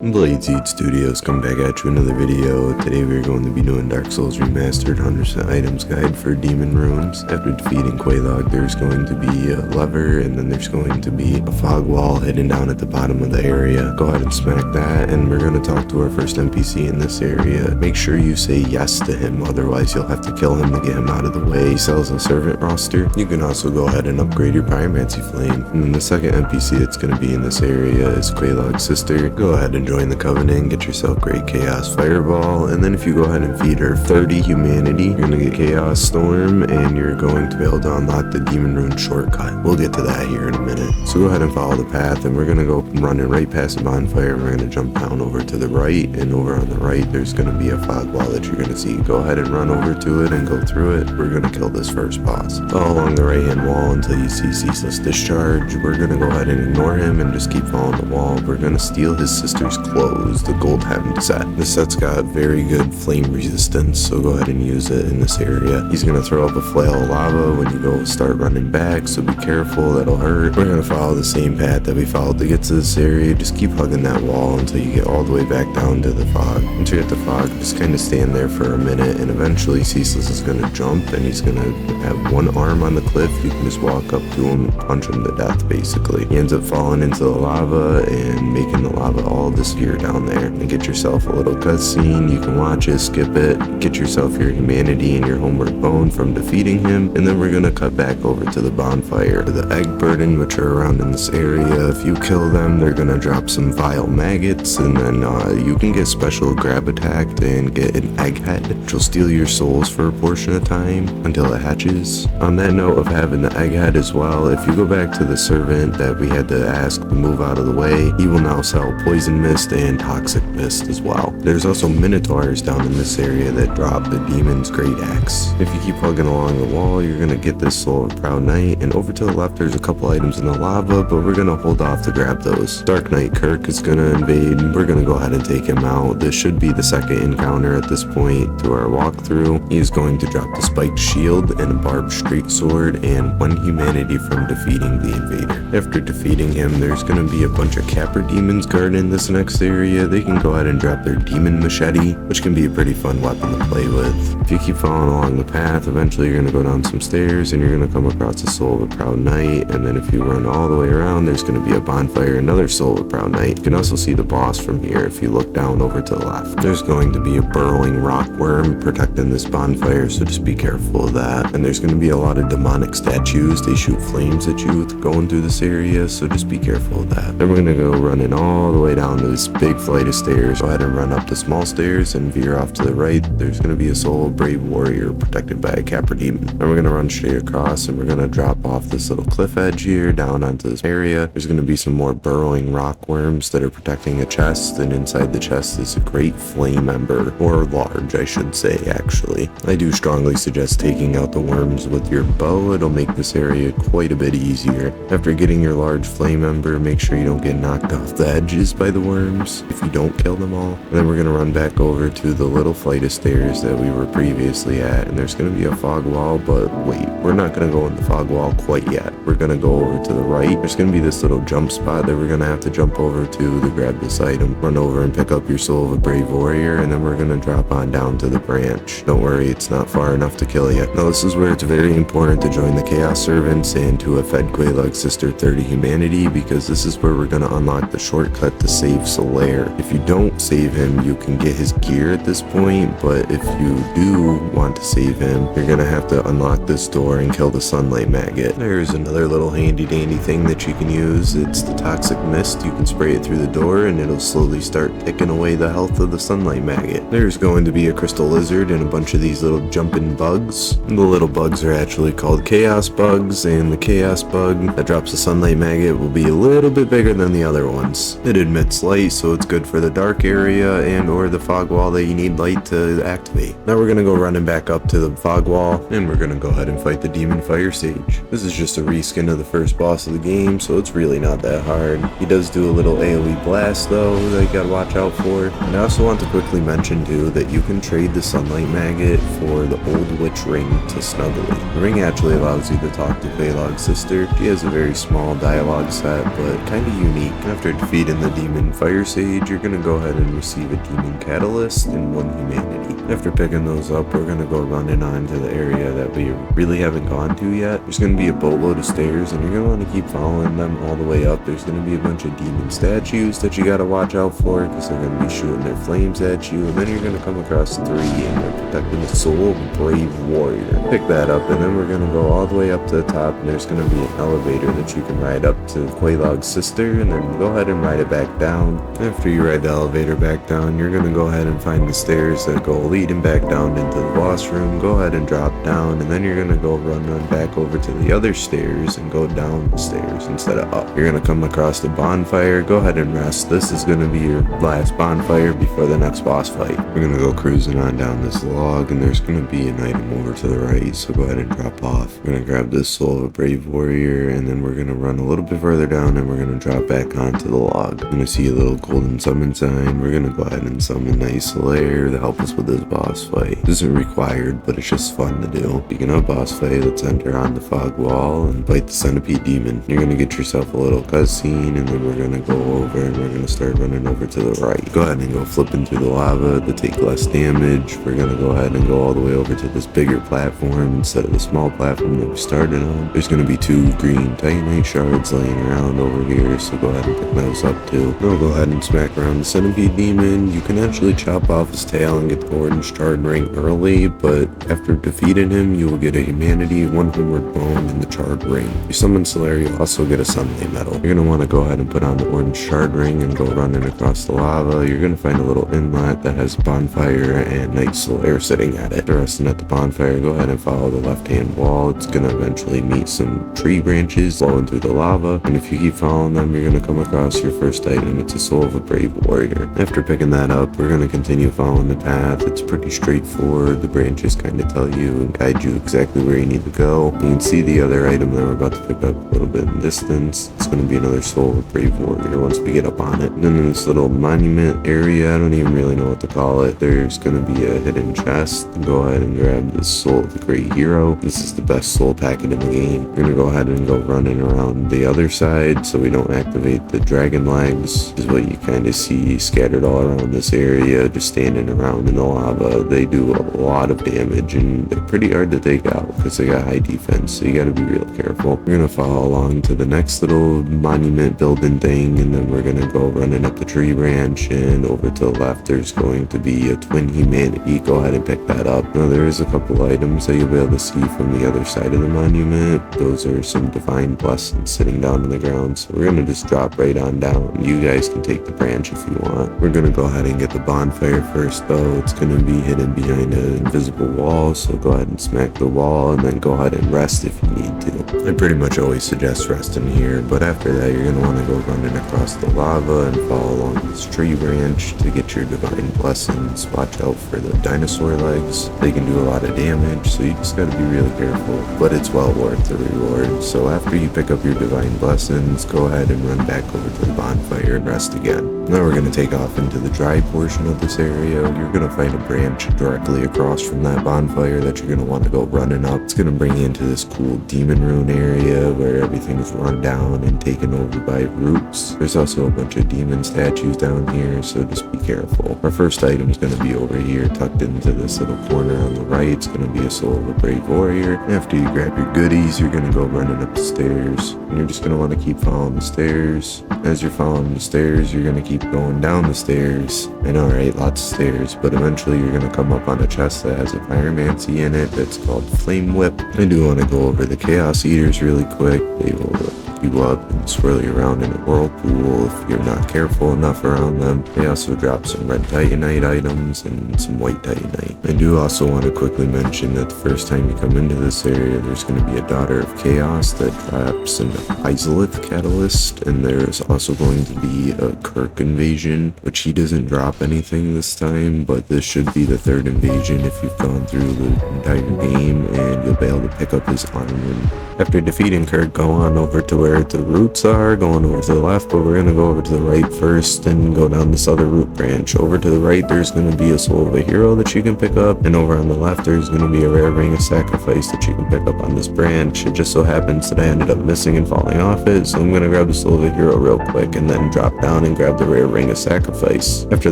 Blade Studios come back at you another video. Today we're going to be doing Dark Souls Remastered 100% items guide for demon runes. After defeating Quelaag, there's going to be a lever, and then there's going to be a fog wall hidden down at the bottom of the area. Go ahead and smack that, and we're going to talk to our first NPC in this area. Make sure you say yes to him, otherwise you'll have to kill him to get him out of the way. He sells a servant roster. You can also go ahead and upgrade your pyromancy flame. And then the second NPC that's going to be in this area is Quelaag's sister. Go ahead and join the Covenant, get yourself Great Chaos Fireball, and then if you go ahead and feed her 30 humanity, you're going to get Chaos Storm, and you're going to be able to unlock the Demon Rune shortcut. We'll get to that here in a minute. So go ahead and follow the path, and we're going to go running right past the bonfire. We're going to jump down over to the right, and over on the right, there's going to be a fog wall that you're going to see. Go ahead and run over to it and go through it. We're going to kill this first boss. Follow along the right-hand wall until you see ceaseless discharge. We're going to go ahead and ignore him and just keep following the wall. We're going to steal his sister's clothes, the gold having set. This set's got very good flame resistance, so go ahead and use it in this area. He's going to throw up a flail of lava when you go start running back, so be careful, that'll hurt. We're going to follow the same path that we followed to get to this area. Just keep hugging that wall until you get all the way back down to the fog. Once you hit the fog, just kind of stand there for a minute, and eventually Ceaseless is going to jump, and he's going to have one arm on the cliff. You can just walk up to him and punch him to death, basically. He ends up falling into the lava and making the lava all disappear down there. And get yourself a little cutscene. You can watch it, skip it, get yourself your humanity and your homeward bone from defeating him, and then we're gonna cut back over to the bonfire. The egg burden, which are around in this area, if you kill them, they're gonna drop some vile maggots, and then you can get special grab attacked and get an egghead, which will steal your souls for a portion of time until it hatches. On that note of having the egghead as well, if you go back to the servant that we had to ask to move out of the way, he will now sell poison mist and toxic mist as well. There's also minotaurs down in this area that drop the demon's great axe. If you keep hugging along the wall, you're gonna get this soul of Proud Knight, and over to the left there's a couple items in the lava, but we're gonna hold off to grab those. Dark Knight Kirk is gonna invade, and we're gonna go ahead and take him out. This should be the second encounter at this point through our walkthrough. He is going to drop the spiked shield and a barbed straight sword and 1 humanity from defeating the invader. After defeating him, there's gonna be a bunch of capper demons guarding this next area. They can go ahead and drop their demon machete, which can be a pretty fun weapon to play with. If you keep following along the path, eventually you're going to go down some stairs and you're going to come across the soul of a Proud Knight, and then if you run all the way around, there's going to be a bonfire, another soul of a Proud Knight. You can also see the boss from here if you look down over to the left. There's going to be a burrowing rock worm protecting this bonfire, so just be careful of that. And there's going to be a lot of demonic statues. They shoot flames at you going through this area, so just be careful of that. Then we're going to go running all the way down to this big flight of stairs. Go ahead and run up the small stairs and veer off to the right. There's going to be a soul brave warrior protected by a capper demon. Then we're going to run straight across, and we're going to drop off this little cliff edge here down onto this area. There's going to be some more burrowing rock worms that are protecting a chest, and inside the chest is a great flame ember, or large I should say actually. I do strongly suggest taking out the worms with your bow. It'll make this area quite a bit easier. After getting your large flame ember, make sure you don't get knocked off the edges by the worms if you don't kill them all. And then we're going to run back over to the little flight of stairs that we were previously at, and there's going to be a fog wall, but wait, we're not going to go in the fog wall quite yet. We're going to go over to the right. There's going to be this little jump spot that we're going to have to jump over to grab this item. Run over and pick up your soul of a brave warrior, and then we're going to drop on down to the branch. Don't worry, it's not far enough to kill you. Now this is where it's very important to join the Chaos Servants and to have fed Quelaag's sister 30 humanity, because this is where we're going to unlock the shortcut to save Solaire. If you don't save him, you can get his gear at this point, but if you do want to save him, you're gonna have to unlock this door and kill the sunlight maggot. There's another little handy dandy thing that you can use. It's the toxic mist. You can spray it through the door and it'll slowly start taking away the health of the sunlight maggot. There's going to be a crystal lizard and a bunch of these little jumping bugs. The little bugs are actually called chaos bugs, and the chaos bug that drops the sunlight maggot will be a little bit bigger than the other ones. It emits light, so it's good for the dark area and or the fog wall that you need light to activate. Now we're gonna go running back up to the fog wall, and we're gonna go ahead and fight the demon firesage. This is just a reskin of the first boss of the game, so it's really not that hard. He does do a little AoE blast though that you gotta watch out for. And I also want to quickly mention too that you can trade the sunlight maggot for the old witch ring to Snuggly. The ring actually allows you to talk to Quelaag's sister. She has a very small dialogue set, but kinda unique. After defeating the demon firesage, firesage, you're gonna go ahead and receive a demon catalyst and 1 humanity. After picking those up, we're gonna go running on to the area that we really haven't gone to yet. There's gonna be a boatload of stairs, and you're gonna want to keep following them all the way up. There's gonna be a bunch of demon statues that you gotta watch out for, because they're gonna be shooting their flames at you. And then you're gonna come across 3, and they're protecting the soul of a brave warrior. Pick that up, and then we're gonna go all the way up to the top, and there's gonna be an elevator that you can ride up to Quaylog's sister, and then go ahead and ride it back down. After you ride the elevator back down, you're gonna go ahead and find the stairs that go leading back down into the boss room. Go ahead and drop down, and then you're gonna go run back over to the other stairs and go down the stairs instead of up. You're gonna come across the bonfire. Go ahead and rest. This is gonna be your last bonfire before the next boss fight. We're gonna go cruising on down this log, and there's gonna be an item over to the right, so go ahead and drop off. We're gonna grab this soul of a brave warrior, and then we're gonna run a little bit further down, and we're gonna drop back onto the log. You're gonna see a little golden summon sign. We're gonna go ahead and summon Izalith to help us with this boss fight. This isn't required, but it's just fun to do. Speaking of boss fight, let's enter on the fog wall and fight the Centipede demon. You're gonna get yourself a little cutscene, and then we're gonna go over and we're gonna start running over to the right. Go ahead and go flipping through the lava to take less damage. We're gonna go ahead and go all the way over to this bigger platform instead of the small platform that we started on. There's gonna be 2 green titanite shards laying around over here, so go ahead and pick those up too. Now go ahead and smack around the Centipede demon. You can actually chop off his tail and get the orange shard ring early, but after defeating him, you will get a humanity, 1 homeward bone, and the charred ring. You summon Solaire, you also get a sunlight medal. You're gonna want to go ahead and put on the orange shard ring and go running across the lava. You're gonna find a little inlet that has bonfire and night Solaire sitting at it. Resting at the bonfire, go ahead and follow the left-hand wall. It's gonna eventually meet some tree branches flowing through the lava, and if you keep following them, you're gonna come across your first item. It's a soul of a brave warrior. After picking that up, we're gonna continue following the path. It's pretty straightforward. The branches kind of tell you and guide you exactly where you need to go. You can see the other item that we're about to pick up a little bit in distance. It's going to be another soul of a brave warrior once we get up on it. And then in this little monument area, I don't even really know what to call it, there's going to be a hidden chest. Go ahead and grab the soul of the great hero. This is the best soul packet in the game. We're going to go ahead and go running around the other side so we don't activate the dragon legs. This is what you kind of see scattered all around this area, just standing around in the lava. They do a lot of damage, and they're pretty hard to take out because they got high defense, so you got to be real careful. We're gonna follow along to the next little monument building thing, and then we're gonna go running up the tree branch, and over to the left there's going to be a twin humanity. Go ahead and pick that up. Now there is a couple items that you'll be able to see from the other side of the monument. Those are some divine blessings sitting down on the ground, so we're gonna just drop right on down. You guys can take the branch if you want. We're gonna go ahead and get the bonfire first though. It's gonna be hidden behind an invisible wall, so go ahead and smack the wall and then go ahead and rest if you need to. I pretty much always suggest resting here, but after that you're gonna want to go running across the lava and follow along this tree branch to get your divine blessings. Watch out for the dinosaur legs. They can do a lot of damage, so you just gotta be really careful, but it's well worth the reward. So after you pick up your divine blessings, go ahead and run back over to the bonfire and rest again. Now we're gonna take off into the dry portion of this area. You're gonna find a branch directly across from that bonfire that you're gonna want to go running up. It's gonna bring you into this cool demon rune area where everything's run down and taken over by roots. There's also a bunch of demon statues down here, so just be careful. Our first item is gonna be over here, tucked into this little corner on the right. It's gonna be a soul of a brave warrior. After you grab your goodies, you're gonna go running up the stairs, and you're just gonna want to keep following the stairs. As you're following the stairs, you're gonna keep going down the stairs. I know, right? Lots of stairs, but eventually you're gonna come up on a chest that has a pyromancy in it that's called Flame Whip. I do want to go over the Chaos Eaters really quick. They will you up and swirl you around in a whirlpool if you're not careful enough around them. They also drop some red titanite items and some white titanite. I do also want to quickly mention that the first time you come into this area, there's going to be a Daughter of Chaos that drops an Izalith catalyst, and there's also going to be a Kirk invasion, which he doesn't drop anything this time, but this should be the third invasion if you've gone through the entire game, and you'll be able to pick up his armor. After defeating Kirk, go on over to where where the roots are, going over to the left, but we're going to go over to the right first and go down this other root branch. Over to the right, there's going to be a soul of a hero that you can pick up, and over on the left, there's going to be a rare ring of sacrifice that you can pick up on this branch. It just so happens that I ended up missing and falling off it, so I'm going to grab the soul of a hero real quick and then drop down and grab the rare ring of sacrifice. After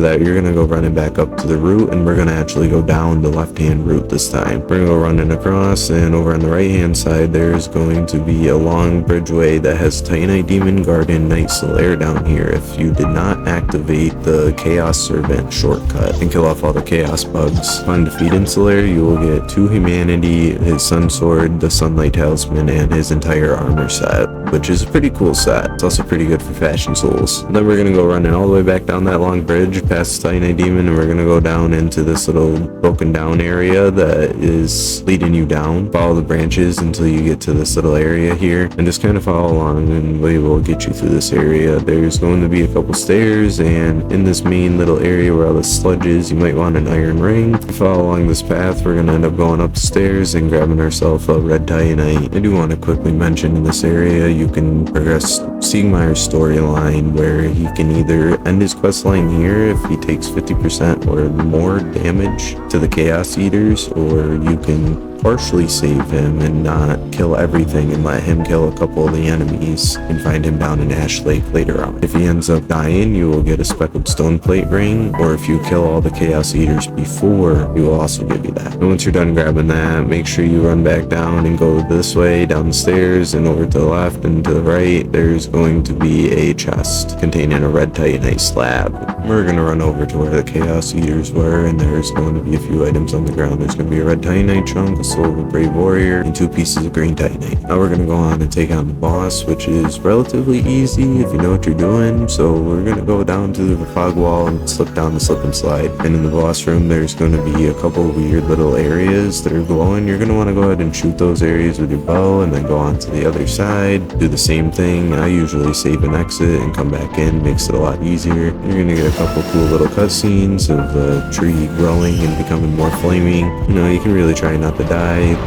that, you're going to go running back up to the root, and we're going to actually go down the left-hand route this time. We're going to go running across, and over on the right-hand side, there's going to be a long bridgeway that has Titanite Demon Garden Knight Solaire down here. If you did not activate the Chaos Servant shortcut and kill off all the Chaos bugs on defeat in Solaire, you will get 2 Humanity, his Sun Sword, the Sunlight Talisman, and his entire armor set, which is a pretty cool set. It's also pretty good for Fashion Souls. And then we're going to go running all the way back down that long bridge past the Titanite Demon, and we're going to go down into this little broken down area that is leading you down. Follow the branches until you get to this little area here, and just kind of follow along, and we will get you through this area. There's going to be a couple stairs, and in this main little area where all the sludge is, you might want an iron ring. If you follow along this path, we're going to end up going up the stairs and grabbing ourselves a red titanite. I do want to quickly mention in this area, you can progress Siegmeyer's storyline, where he can either end his quest line here if he takes 50% or more damage to the Chaos Eaters, or you can partially save him and not kill everything and let him kill a couple of the enemies and find him down in Ash Lake later on. If he ends up dying, you will get a speckled stone plate ring, or if you kill all the Chaos Eaters before, he will also give you that. And once you're done grabbing that, make sure you run back down and go this way down the stairs, and over to the left and to the right, there's going to be a chest containing a red titanite slab. We're going to run over to where the Chaos Eaters were, and there's going to be a few items on the ground. There's going to be a red titanite chunk, a soul of a brave warrior, and 2 pieces of green titanite. Now we're going to go on and take on the boss, which is relatively easy if you know what you're doing. So we're going to go down to the fog wall and slip down the slip and slide. And in the boss room, there's going to be a couple weird little areas that are glowing. You're going to want to go ahead and shoot those areas with your bow, and then go on to the other side, do the same thing. I usually save and exit and come back in, makes it a lot easier. You're going to get a couple cool little cutscenes of the tree growing and becoming more flaming. You know, you can really try not to die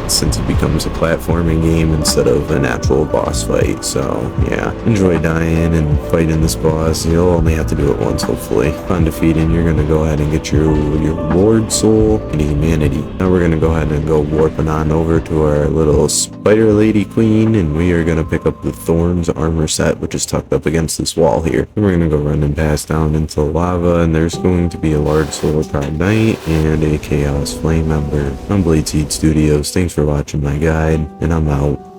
since it becomes a platforming game instead of an actual boss fight. So yeah, enjoy dying and fighting this boss. You'll only have to do it once, hopefully. Upon defeating, you're going to go ahead and get your Lord Soul and Humanity. Now we're going to go ahead and go warping on over to our little Spider Lady Queen, and we are going to pick up the Thorns armor set, which is tucked up against this wall here. And we're going to go run and pass down into the lava, and there's going to be a large Solar Proud Knight and a Chaos Flame Ember. I'm Blade Seed Studios. Thanks for watching my guide, and I'm out.